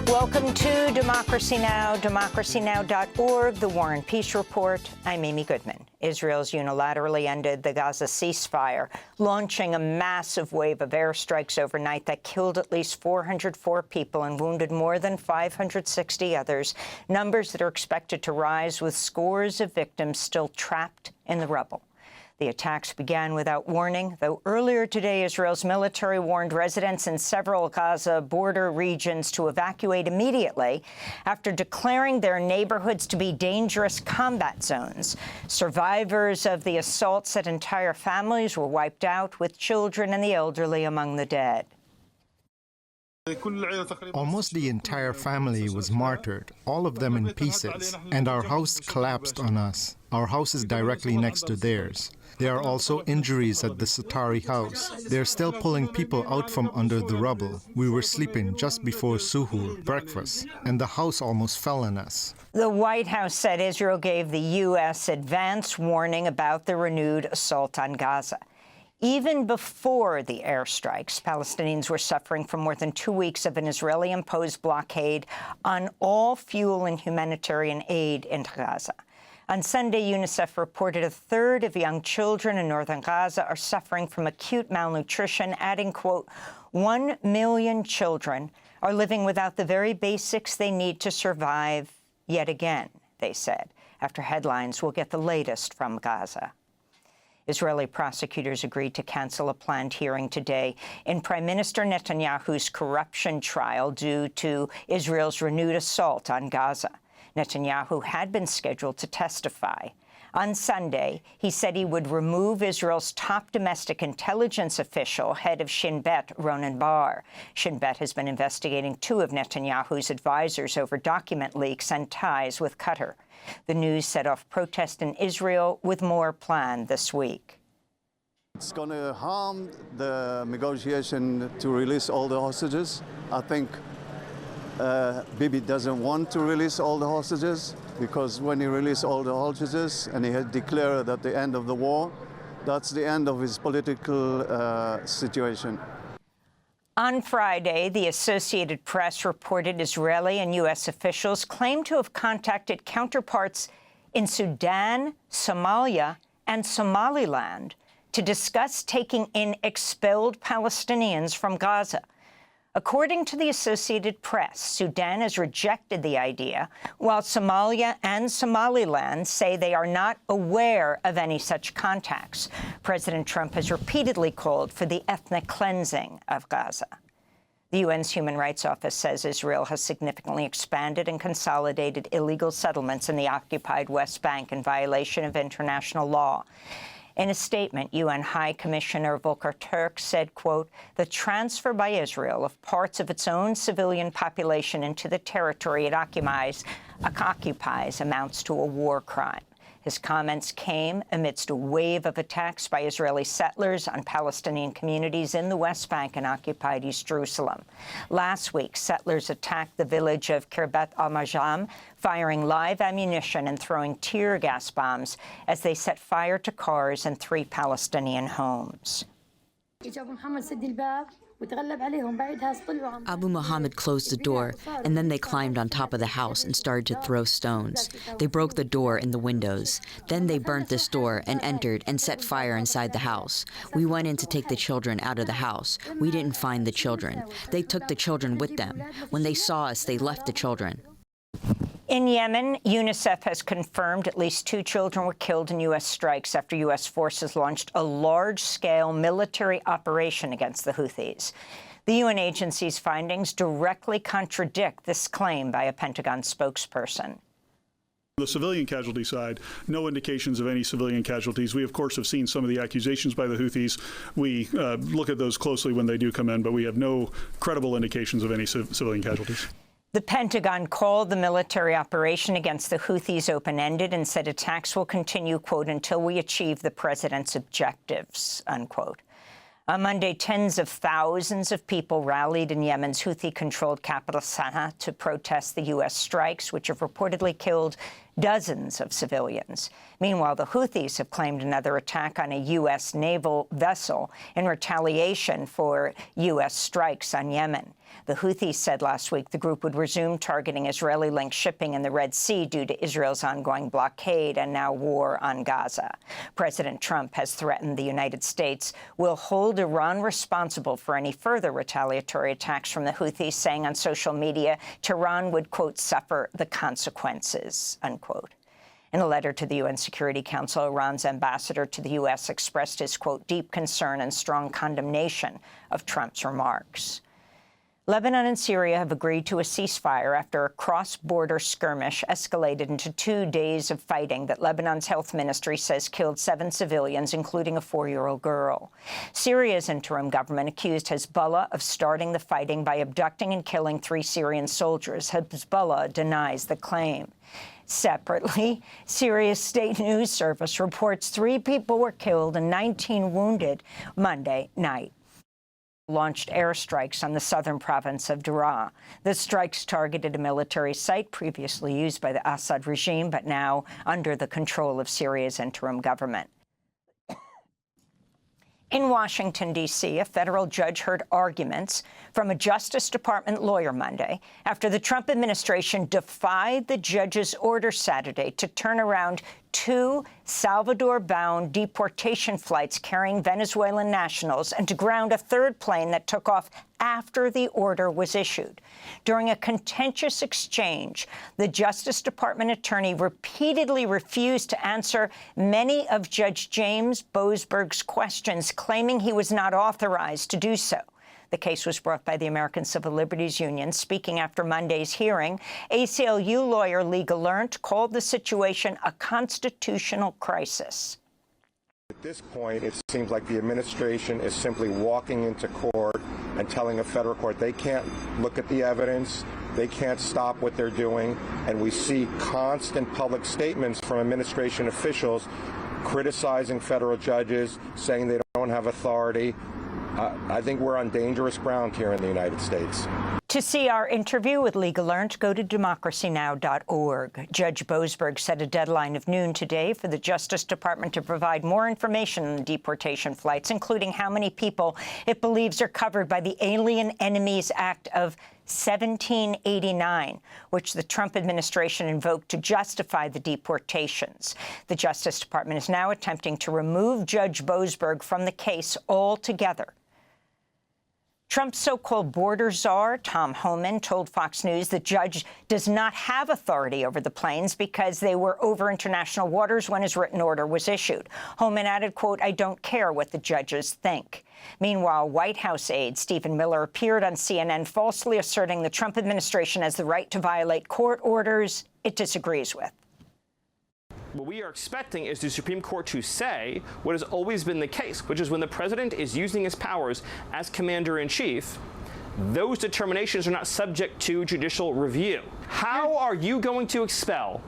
Welcome to Democracy Now!, democracynow.org, the War and Peace Report. I'm Amy Goodman. Israel's unilaterally ended the Gaza ceasefire, launching a massive wave of airstrikes overnight that killed at least 404 people and wounded more than 560 others, numbers that are expected to rise with scores of victims still trapped in the rubble. The attacks began without warning, though earlier today Israel's military warned residents in several Gaza border regions to evacuate immediately after declaring their neighborhoods to be dangerous combat zones. Survivors of the assault said entire families were wiped out, with children and the elderly among the dead. Almost the entire family was martyred, all of them in pieces, and our house collapsed on us. Our house is directly next to theirs. There are also injuries at the Satari house. They're still pulling people out from under the rubble. We were sleeping just before suhoor, breakfast, and the house almost fell on us. The White House said Israel gave the U.S. advance warning about the renewed assault on Gaza. Even before the airstrikes, Palestinians were suffering from more than 2 weeks of an Israeli-imposed blockade on all fuel and humanitarian aid into Gaza. On Sunday, UNICEF reported a third of young children in northern Gaza are suffering from acute malnutrition, adding, quote, 1 million children are living without the very basics they need to survive yet again, they said. After headlines, we'll get the latest from Gaza. Israeli prosecutors agreed to cancel a planned hearing today in Prime Minister Netanyahu's corruption trial due to Israel's renewed assault on Gaza. Netanyahu had been scheduled to testify. On Sunday, he said he would remove Israel's top domestic intelligence official, head of Shin Bet, Ronen Bar. Shin Bet has been investigating 2 of Netanyahu's advisors over document leaks and ties with Qatar. The news set off protests in Israel, with more planned this week. It's going to harm the negotiation to release all the hostages. I think Bibi doesn't want to release all the hostages, because when he released all the hostages and he had declared at the end of the war, that's the end of his political situation. On Friday, the Associated Press reported Israeli and U.S. officials claimed to have contacted counterparts in Sudan, Somalia, and Somaliland to discuss taking in expelled Palestinians from Gaza. According to the Associated Press, Sudan has rejected the idea, while Somalia and Somaliland say they are not aware of any such contacts. President Trump has repeatedly called for the ethnic cleansing of Gaza. The UN's Human Rights Office says Israel has significantly expanded and consolidated illegal settlements in the occupied West Bank in violation of international law. In a statement, UN High Commissioner Volker Turk said, quote, the transfer by Israel of parts of its own civilian population into the territory it occupies amounts to a war crime. His comments came amidst a wave of attacks by Israeli settlers on Palestinian communities in the West Bank and occupied East Jerusalem. Last week, settlers attacked the village of Kirbet al-Majam, firing live ammunition and throwing tear gas bombs as they set fire to cars and 3 Palestinian homes. Abu Muhammad closed the door, and then they climbed on top of the house and started to throw stones. They broke the door and the windows. Then they burnt this door and entered and set fire inside the house. We went in to take the children out of the house. We didn't find the children. They took the children with them. When they saw us, they left the children. In Yemen, UNICEF has confirmed at least 2 children were killed in U.S. strikes after U.S. forces launched a large-scale military operation against the Houthis. The UN agency's findings directly contradict this claim by a Pentagon spokesperson. The civilian casualty side, no indications of any civilian casualties. We, of course, have seen some of the accusations by the Houthis. We look at those closely when they do come in, but we have no credible indications of any civilian casualties. The Pentagon called the military operation against the Houthis open-ended and said attacks will continue, quote, until we achieve the president's objectives, unquote. On Monday, tens of thousands of people rallied in Yemen's Houthi-controlled capital Sana'a to protest the U.S. strikes, which have reportedly killed dozens of civilians. Meanwhile, the Houthis have claimed another attack on a U.S. naval vessel in retaliation for U.S. strikes on Yemen. The Houthis said last week the group would resume targeting Israeli-linked shipping in the Red Sea due to Israel's ongoing blockade and now war on Gaza. President Trump has threatened the United States will hold Iran responsible for any further retaliatory attacks from the Houthis, saying on social media Tehran would, quote, suffer the consequences, unquote. In a letter to the UN Security Council, Iran's ambassador to the U.S. expressed his, quote, deep concern and strong condemnation of Trump's remarks. Lebanon and Syria have agreed to a ceasefire after a cross-border skirmish escalated into 2 days of fighting that Lebanon's health ministry says killed 7 civilians, including a 4-year-old girl. Syria's interim government accused Hezbollah of starting the fighting by abducting and killing 3 Syrian soldiers. Hezbollah denies the claim. Separately, Syria's state news service reports 3 people were killed and 19 wounded Monday night. Launched airstrikes on the southern province of Daraa. The strikes targeted a military site previously used by the Assad regime, but now under the control of Syria's interim government. In Washington, D.C., a federal judge heard arguments from a Justice Department lawyer Monday after the Trump administration defied the judge's order Saturday to turn around 2 Salvador-bound deportation flights carrying Venezuelan nationals and to ground a 3rd plane that took off after the order was issued. During a contentious exchange, the Justice Department attorney repeatedly refused to answer many of Judge James Boasberg's questions, claiming he was not authorized to do so. The case was brought by the American Civil Liberties Union. Speaking after Monday's hearing, ACLU lawyer Lee Gallant called the situation a constitutional crisis. At this point, it seems like the administration is simply walking into court and telling a federal court they can't look at the evidence, they can't stop what they're doing, and we see constant public statements from administration officials criticizing federal judges, saying they don't have authority. I think we're on dangerous ground here in the United States. To see our interview with Lee Gallant, go to democracynow.org. Judge Boasberg set a deadline of noon today for the Justice Department to provide more information on the deportation flights, including how many people it believes are covered by the Alien Enemies Act of 1789, which the Trump administration invoked to justify the deportations. The Justice Department is now attempting to remove Judge Boasberg from the case altogether. Trump's so-called border czar, Tom Homan, told Fox News the judge does not have authority over the planes because they were over international waters when his written order was issued. Homan added, quote, I don't care what the judges think. Meanwhile, White House aide Stephen Miller appeared on CNN falsely asserting the Trump administration has the right to violate court orders it disagrees with. What we are expecting is the Supreme Court to say what has always been the case, which is when the president is using his powers as commander-in-chief, those determinations are not subject to judicial review. How are you going to expel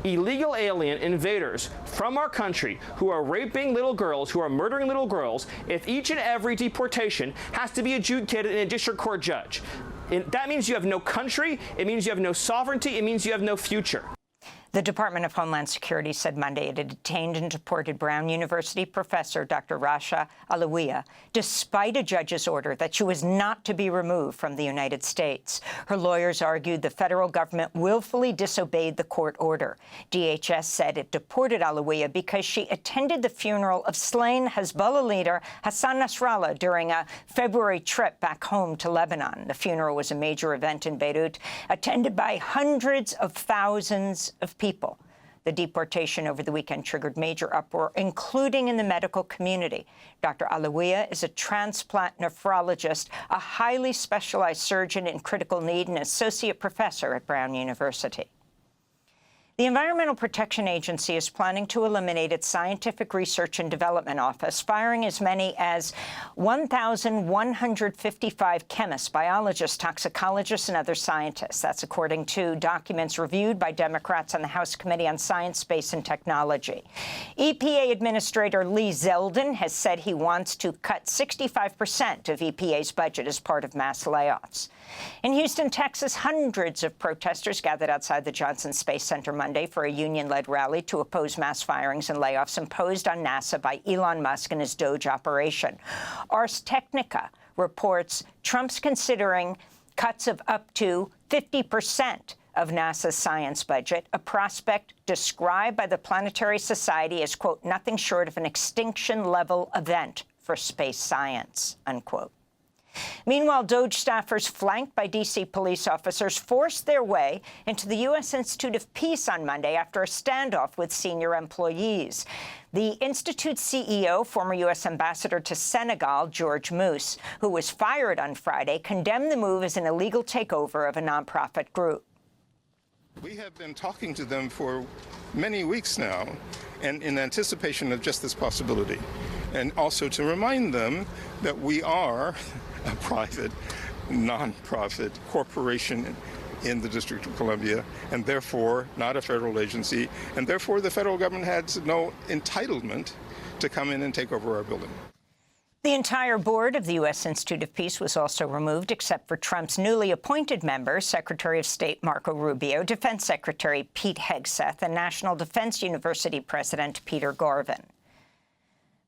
illegal alien invaders from our country who are raping little girls, who are murdering little girls, if each and every deportation has to be adjudicated in a district court judge? That means you have no country, it means you have no sovereignty, it means you have no future. The Department of Homeland Security said Monday it had detained and deported Brown University professor Dr. Rasha Alawiya, despite a judge's order that she was not to be removed from the United States. Her lawyers argued the federal government willfully disobeyed the court order. DHS said it deported Alawiya because she attended the funeral of slain Hezbollah leader Hassan Nasrallah during a February trip back home to Lebanon. The funeral was a major event in Beirut, attended by hundreds of thousands of people. The deportation over the weekend triggered major uproar, including in the medical community. Dr. Alawiya is a transplant nephrologist, a highly specialized surgeon in critical need, and associate professor at Brown University. The Environmental Protection Agency is planning to eliminate its Scientific Research and Development Office, firing as many as 1,155 chemists, biologists, toxicologists, and other scientists. That's according to documents reviewed by Democrats on the House Committee on Science, Space, and Technology. EPA Administrator Lee Zeldin has said he wants to cut 65% of EPA's budget as part of mass layoffs. In Houston, Texas, hundreds of protesters gathered outside the Johnson Space Center Monday Monday for a union-led rally to oppose mass firings and layoffs imposed on NASA by Elon Musk and his Doge operation. Ars Technica reports Trump's considering cuts of up to 50% of NASA's science budget, a prospect described by the Planetary Society as, quote, nothing short of an extinction-level event for space science, unquote. Meanwhile, Doge staffers flanked by D.C. police officers forced their way into the U.S. Institute of Peace on Monday after a standoff with senior employees. The Institute's CEO, former U.S. ambassador to Senegal, George Moose, who was fired on Friday, condemned the move as an illegal takeover of a nonprofit group. We have been talking to them for many weeks now, and in anticipation of just this possibility, and also to remind them that we are a private, non-profit corporation in the District of Columbia, and therefore not a federal agency, and therefore the federal government has no entitlement to come in and take over our building. The entire board of the U.S. Institute of Peace was also removed, except for Trump's newly appointed members, Secretary of State Marco Rubio, Defense Secretary Pete Hegseth, and National Defense University President Peter Garvin.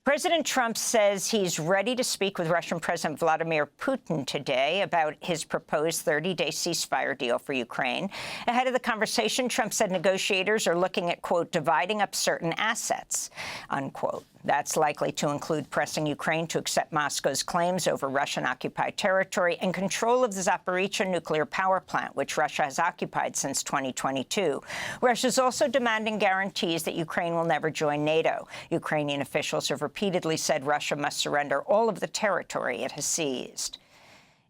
President Trump says he's ready to speak with Russian President Vladimir Putin today about his proposed 30-day ceasefire deal for Ukraine. Ahead of the conversation, Trump said negotiators are looking at, quote, dividing up certain assets, unquote. That's likely to include pressing Ukraine to accept Moscow's claims over Russian-occupied territory and control of the Zaporizhzhia nuclear power plant, which Russia has occupied since 2022. Russia's also demanding guarantees that Ukraine will never join NATO. Ukrainian officials have repeatedly said Russia must surrender all of the territory it has seized.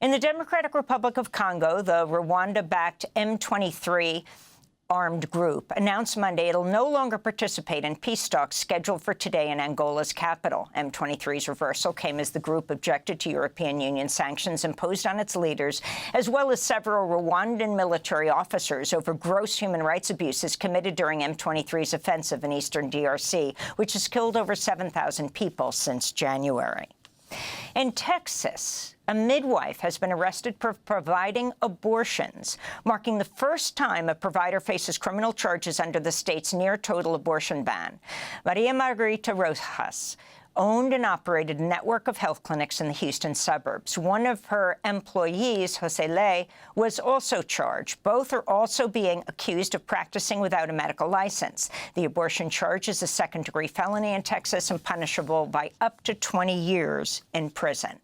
In the Democratic Republic of Congo, the Rwanda-backed M23 armed group announced Monday it'll no longer participate in peace talks scheduled for today in Angola's capital. M23's reversal came as the group objected to European Union sanctions imposed on its leaders, as well as several Rwandan military officers over gross human rights abuses committed during M23's offensive in eastern DRC, which has killed over 7,000 people since January. In Texas, a midwife has been arrested for providing abortions, marking the first time a provider faces criminal charges under the state's near-total abortion ban. Maria Margarita Rojas owned and operated a network of health clinics in the Houston suburbs. One of her employees, Jose Ley, was also charged. Both are also being accused of practicing without a medical license. The abortion charge is a second-degree felony in Texas and punishable by up to 20 years in prison.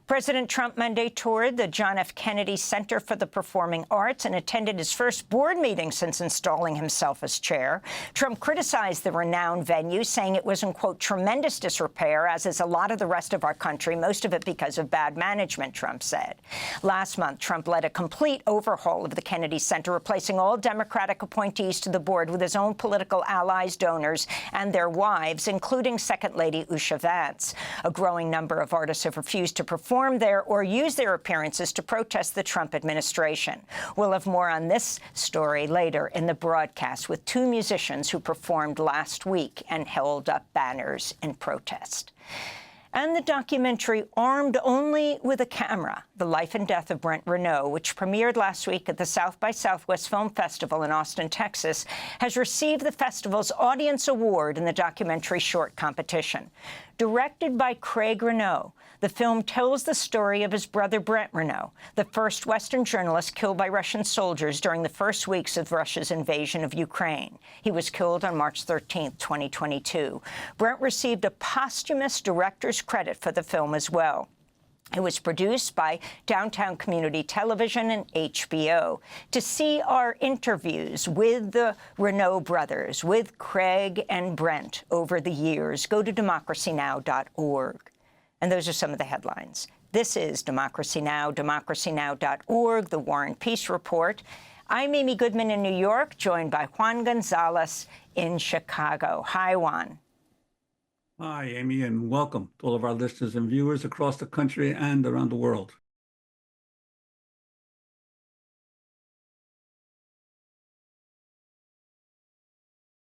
President Trump Monday toured the John F. Kennedy Center for the Performing Arts and attended his first board meeting since installing himself as chair. Trump criticized the renowned venue, saying it was in, quote, tremendous disrepair, as is a lot of the rest of our country, most of it because of bad management, Trump said. Last month, Trump led a complete overhaul of the Kennedy Center, replacing all Democratic appointees to the board with his own political allies, donors, and their wives, including Second Lady Usha Vance. A growing number of artists have refused to perform there or use their appearances to protest the Trump administration. We'll have more on this story later in the broadcast with two musicians who performed last week and held up banners in protest. And the documentary Armed Only with a Camera, The Life and Death of Brent Renaud, which premiered last week at the South by Southwest Film Festival in Austin, Texas, has received the festival's Audience Award in the documentary short competition. Directed by Craig Renaud, the film tells the story of his brother Brent Renaud, the first Western journalist killed by Russian soldiers during the first weeks of Russia's invasion of Ukraine. He was killed on March 13, 2022. Brent received a posthumous director's credit for the film as well. It was produced by Downtown Community Television and HBO. To see our interviews with the Renaud brothers, with Craig and Brent over the years, go to democracynow.org. And those are some of the headlines. This is Democracy Now!, democracynow.org, the War and Peace Report. I'm Amy Goodman in New York, joined by Juan Gonzalez in Chicago. Hi, Juan. Hi, Amy, and welcome to all of our listeners and viewers across the country and around the world.